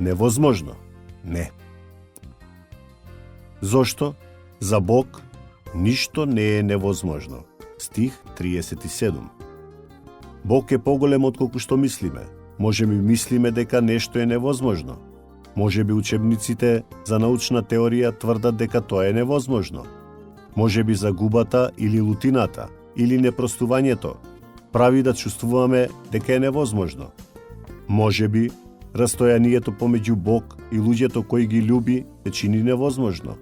Невозможно? Не. Зошто? За Бог ништо не е невозможно. Стих 37. Бог е поголем од колку што мислиме. Може би мислиме дека нешто е невозможно. Може би учебниците за научна теорија тврдат дека тоа е невозможно. Може би загубата или лутината, или непростувањето прави да чувствуваме дека е невозможно. Може би растојанието помеѓу Бог и луѓето кои ги љуби се чини невозможно.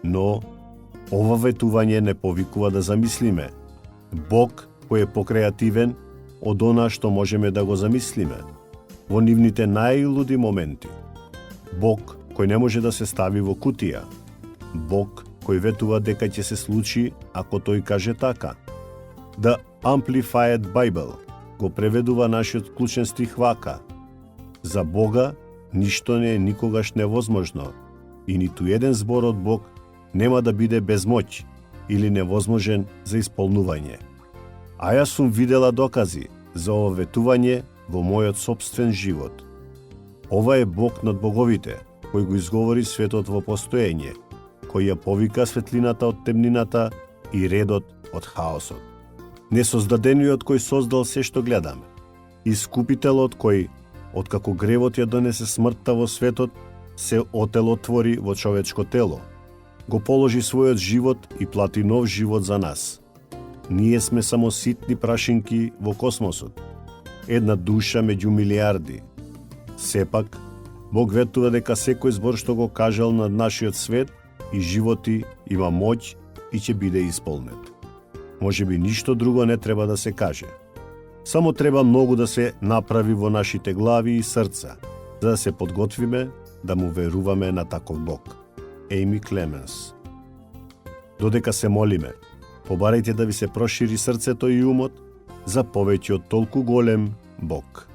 Но ова ветување не повикува да замислиме. Бог кој е покреативен од она што можеме да го замислиме во нивните најлуди моменти. Бог кој не може да се стави во кутија. Бог кој ветува дека ќе се случи ако тој каже така. The Amplified Bible го преведува нашиот клучен стих вака: за Бога ништо не е никогаш невозможно и ниту еден збор од Бог нема да биде без моќ или невозможен за исполнување. А јас сум видела докази за ова ветување во мојот сопствен живот. Ова е Бог над боговите, кој го изговори светот во постоење, кој ја повика светлината од темнината и редот од хаосот. Несоздадениот кој создал се што гледаме. Искупителот кој, откако гревот ја донесе смртта во светот, се отелотвори во човечко тело. Го положи својот живот и плати нов живот за нас. Ние сме само ситни прашинки во космосот. Една душа меѓу милиарди. Сепак, Бог ветува дека секој збор што го кажал над нашиот свет и животи има моќ и ќе биде исполнет. Може би ништо друго не треба да се каже. Само треба многу да се направи во нашите глави и срца, за да се подготвиме да му веруваме на таков Бог. Ейми Клеменс. Додека се молиме, побарајте да ви се прошири срцето и умот за повеќе од толку голем Бог.